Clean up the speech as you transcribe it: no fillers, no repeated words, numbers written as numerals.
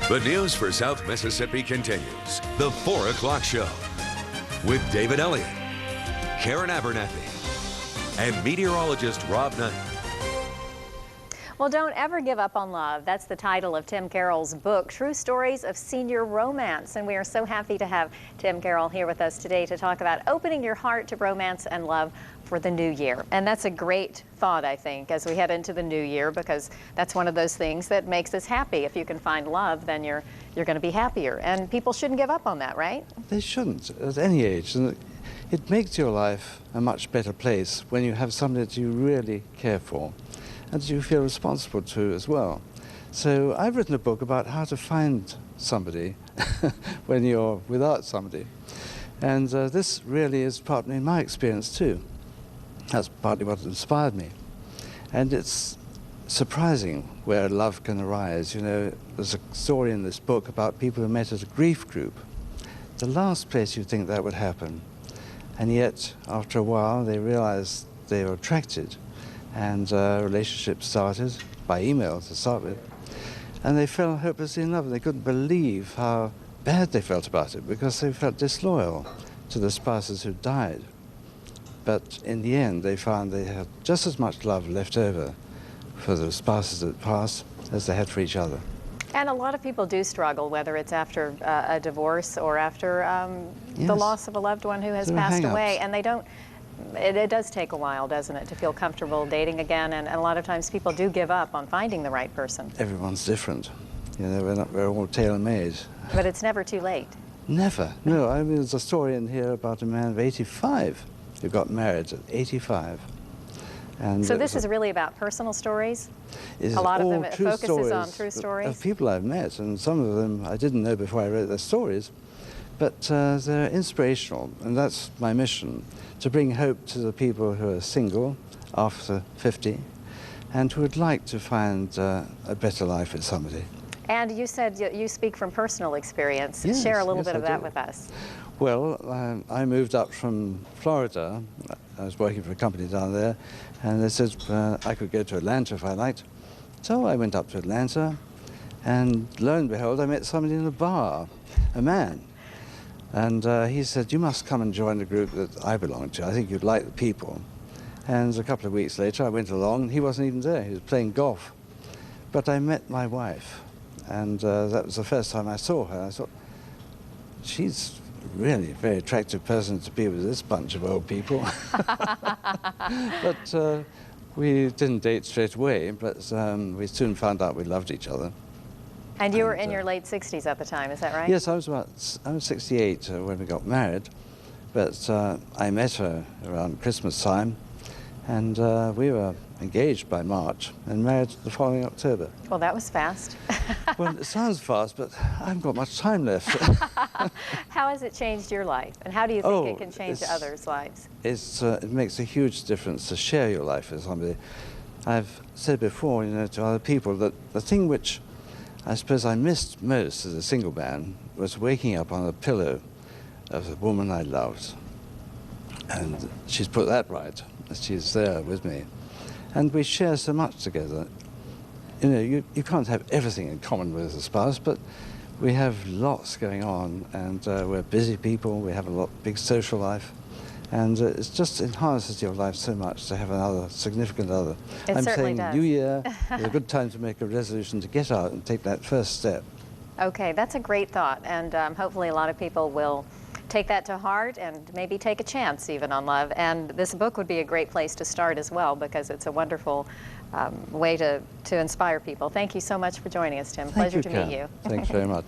The news for South Mississippi continues. The 4 o'clock show with David Elliott, Karen Abernathy, and meteorologist Rob Knight. Well, don't ever give up on love. That's the title of Tim Carroll's book, True Stories of Senior Romance. And we are so happy to have Tim Carroll here with us today to talk about opening your heart to romance and love for the new year. And that's a great thought, I think, as we head into the new year, because that's one of those things that makes us happy. If you can find love, then you're going to be happier. And people shouldn't give up on that, right? They shouldn't at any age. And it makes your life a much better place when you have somebody that you really care for and that you feel responsible to as well. So I've written a book about how to find somebody when you're without somebody. And this really is partly my experience too. That's partly what inspired me. And it's surprising where love can arise. You know, there's a story in this book about people who met at a grief group. The last place you'd think that would happen. And yet, after a while, they realized they were attracted. And a relationship started, by email to start with. And they fell hopelessly in love. And they couldn't believe how bad they felt about it, because they felt disloyal to the spouses who died. But in the end, they found they had just as much love left over for the spouses that passed as they had for each other. And a lot of people do struggle, whether it's after a divorce or after the loss of a loved one who has passed away. And they don't, it does take a while, doesn't it, to feel comfortable dating again. And a lot of times people do give up on finding the right person. Everyone's different. You know, we're all tailor-made. But it's never too late. Never. No, I mean, there's a story in here about a man of 85 who got married at 85. And so this is really about personal stories? A lot of them it focuses on true stories? Of people I've met, and some of them I didn't know before I read their stories, but they're inspirational, and that's my mission, to bring hope to the people who are single after 50 and who would like to find a better life with somebody. And you said you speak from personal experience. Yes, share a little bit of that do. with us. Well, I moved up from Florida. I was working for a company down there, and they said I could go to Atlanta if I liked. So I went up to Atlanta, and lo and behold, I met somebody in a bar, a man. And he said, "You must come and join the group that I belong to. I think you'd like the people." And a couple of weeks later, I went along. He wasn't even there. He was playing golf. But I met my wife, and that was the first time I saw her. I thought, she's really a very attractive person to be with this bunch of old people. But we didn't date straight away, but we soon found out we loved each other. And you were in your late 60s at the time, is that right? Yes, I was 68 when we got married, but I met her around Christmas time, and we were engaged by March and married the following October. Well, that was fast. Well, it sounds fast, but I haven't got much time left. How has it changed your life, and how do you think it can change others' lives? It makes a huge difference to share your life with somebody. I've said before, you know, to other people that the thing which I suppose I missed most as a single man was waking up on a pillow of the woman I loved. And she's put that right. She's there with me. And we share so much together. You know, you can't have everything in common with a spouse, but we have lots going on, and we're busy people. We have a big social life. And it just enhances your life so much to have another significant other. I'm saying does. New Year is a good time to make a resolution to get out and take that first step. Okay, that's a great thought, and hopefully a lot of people will take that to heart and maybe take a chance even on love. And this book would be a great place to start as well, because it's a wonderful way to inspire people. Thank you so much for joining us, Tim. Pleasure to meet you. Thanks very much.